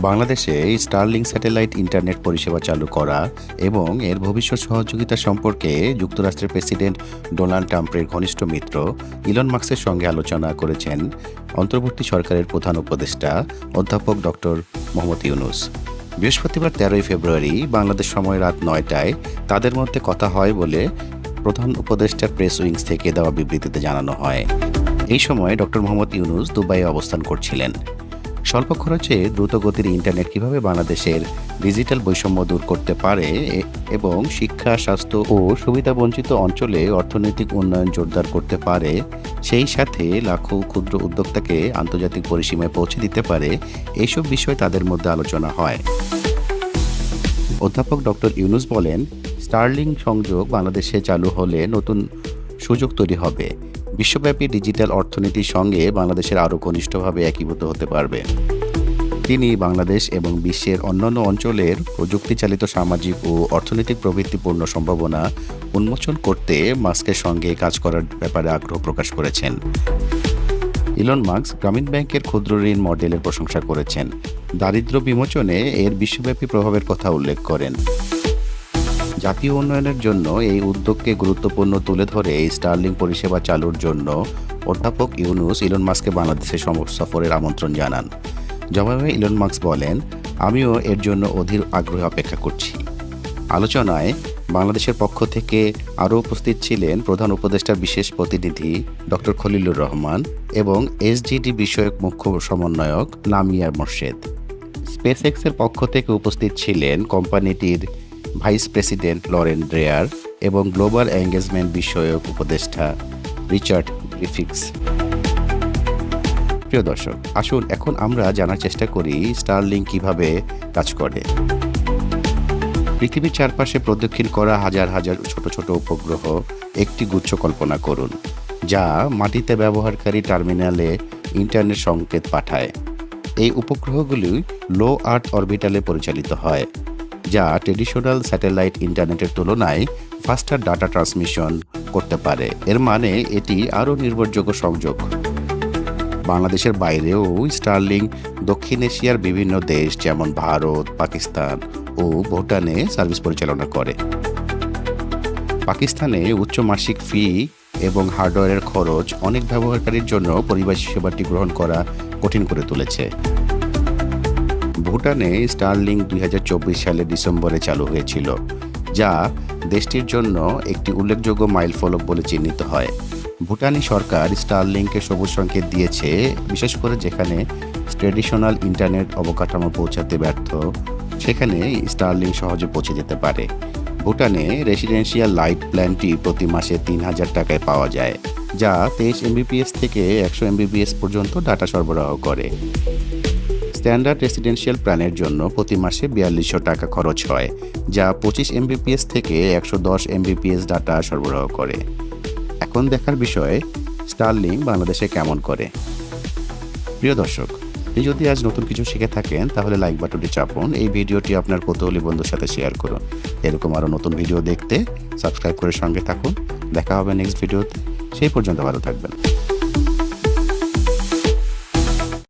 বাংলাদেশে starling satellite internet পরিষেবা চালু করা এবং এর ভবিষ্যৎ সহযোগিতা সম্পর্কে যুক্তরাষ্ট্রের প্রেসিডেন্ট ডোনাল্ড ট্রাম্পের ঘনিষ্ঠ মিত্র ইলন মাস্কের সঙ্গে আলোচনা করেছেন অন্তর্বর্তী সরকারের প্রধান উপদেষ্টা অধ্যাপক ডক্টর মোহাম্মদ ইউনূস। বৃহস্পতিবার 13 ফেব্রুয়ারি বাংলাদেশ সময় রাত 9টায় তাদের মধ্যে কথা হয় বলে প্রধান উপদেষ্টার প্রেস উইংস থেকে দেওয়া বিবৃতিতে জানানো হয়। এই সময় ডক্টর মোহাম্মদ ইউনূস দুবাইয়ে অবস্থান করছিলেন। স্বল্প খরচে দ্রুতগতির ইন্টারনেট কিভাবে বাংলাদেশের ডিজিটাল বৈষম্য দূর করতে পারে এবং শিক্ষা, স্বাস্থ্য ও সুবিধাবঞ্চিত অঞ্চলে অর্থনৈতিক উন্নয়ন জোরদার করতে পারে, সেই সাথে লাখো ক্ষুদ্র উদ্যোক্তাকে আন্তর্জাতিক পরিসীমায় পৌঁছে দিতে পারে, এইসব বিষয় তাদের মধ্যে আলোচনা হয়। অধ্যাপক ডক্টর ইউনূস বলেন, স্টারলিং সংযোগ বাংলাদেশে চালু হলে নতুন সুযোগ তৈরি হবে। বিশ্বব্যাপী ডিজিটাল অর্থনীতির সঙ্গে বাংলাদেশের আরও ঘনিষ্ঠভাবে একীভূত হতে পারবে। তিনি বাংলাদেশ এবং বিশ্বের অন্যান্য অঞ্চলের প্রযুক্তিচালিত সামাজিক ও অর্থনৈতিক প্রবৃত্তিপূর্ণ সম্ভাবনা উন্মোচন করতে মাস্কের সঙ্গে কাজ করার ব্যাপারে আগ্রহ প্রকাশ করেছেন। ইলন মাস্ক গ্রামীণ ব্যাংকের ক্ষুদ্র ঋণ মডেলের প্রশংসা করেছেন। দারিদ্র্য বিমোচনে এর বিশ্বব্যাপী প্রভাবের কথা উল্লেখ করেন। জাতীয় উন্নয়নের জন্য এই উদ্যোগকে গুরুত্বপূর্ণ তুলে ধরে স্টারলিং পরিষেবা চালুর জন্য অধ্যাপক ইউনূস ইলন মাস্ককে বাংলাদেশে সফরের আমন্ত্রণ জানান। জবাবে ইলন মাস্ক বলেন, আমিও এর জন্য অধীর আগ্রহে অপেক্ষা করছি। আলোচনায় বাংলাদেশের পক্ষ থেকে আরও উপস্থিত ছিলেন প্রধান উপদেষ্টার বিশেষ প্রতিনিধি ডক্টর খলিলুর রহমান এবং এসজিডি বিষয়ক মুখ্য সমন্বয়ক লামিয়া মোর্শেদ। স্পেসএক্সের পক্ষ থেকে উপস্থিত ছিলেন কোম্পানিটির ভাইস প্রেসিডেন্ট লরেন ড্রেয়ার এবং গ্লোবাল এঙ্গেজমেন্ট বিষয়ক উপদেষ্টা রিচার্ড গ্রিফিথস। প্রিয় দর্শক, আসুন এখন আমরা জানার চেষ্টা করি স্টারলিং কিভাবে কাজ করে। পৃথিবীর চারপাশে প্রদক্ষিণ করা হাজার হাজার ছোট ছোট উপগ্রহ একটি গুচ্ছ কল্পনা করুন, যা মাটিতে ব্যবহারকারী টার্মিনালে ইন্টারনেট সংকেত পাঠায়। এই উপগ্রহগুলি লো আর্থ অরবিটালে পরিচালিত হয়, যা ট্রেডিশনাল স্যাটেলাইট ইন্টারনেটের তুলনায় ফাস্টার ডাটা ট্রান্সমিশন করতে পারে। এর মানে এটি আরও নির্ভরযোগ্য সংযোগ। বাংলাদেশের বাইরেও স্টারলিং দক্ষিণ এশিয়ার বিভিন্ন দেশ যেমন ভারত, পাকিস্তান ও ভুটানে সার্ভিস পরিচালনা করে। পাকিস্তানে উচ্চ মাসিক ফি এবং হার্ডওয়্যারের খরচ অনেক ব্যবহারকারীর জন্য পরিবাহী সেবাটি গ্রহণ করা কঠিন করে তুলেছে। ভুটানে স্টারলিং 2024 সালের ডিসেম্বরে চালু হয়েছিল, যা দেশটির জন্য একটি উল্লেখযোগ্য মাইলফলক বলে চিহ্নিত হয়। ভুটানি সরকার স্টারলিংকে সবুজ সংকেত দিয়েছে, বিশেষ করে যেখানে ট্রেডিশনাল ইন্টারনেট অবকাঠামো পৌঁছাতে ব্যর্থ, সেখানে স্টারলিং সহজে পৌঁছে যেতে পারে। ভুটানে রেসিডেন্সিয়াল লাইট প্ল্যানটি প্রতি মাসে 3000 টাকায় পাওয়া যায়, যা 23 MBPS থেকে 100 MBPS পর্যন্ত ডাটা সরবরাহ করে। স্ট্যান্ডার্ড রেসিডেন্সিয়াল প্ল্যানের জন্য প্রতি মাসে 4200 টাকা খরচ হয়, যা 25 MBPS থেকে 110 MBPS ডাটা সরবরাহ করে। এখন দেখার বিষয় স্টারলিং বাংলাদেশে কেমন করে। প্রিয় দর্শক, আপনি যদি আজ নতুন কিছু শিখে থাকেন তাহলে লাইক বাটনটি চাপুন। এই ভিডিওটি আপনার কৌতূহলী বন্ধুর সাথে শেয়ার করুন। এরকম আরও নতুন ভিডিও দেখতে সাবস্ক্রাইব করে সঙ্গে থাকুন। দেখা হবে নেক্সট ভিডিওতে। সেই পর্যন্ত ভালো থাকবেন।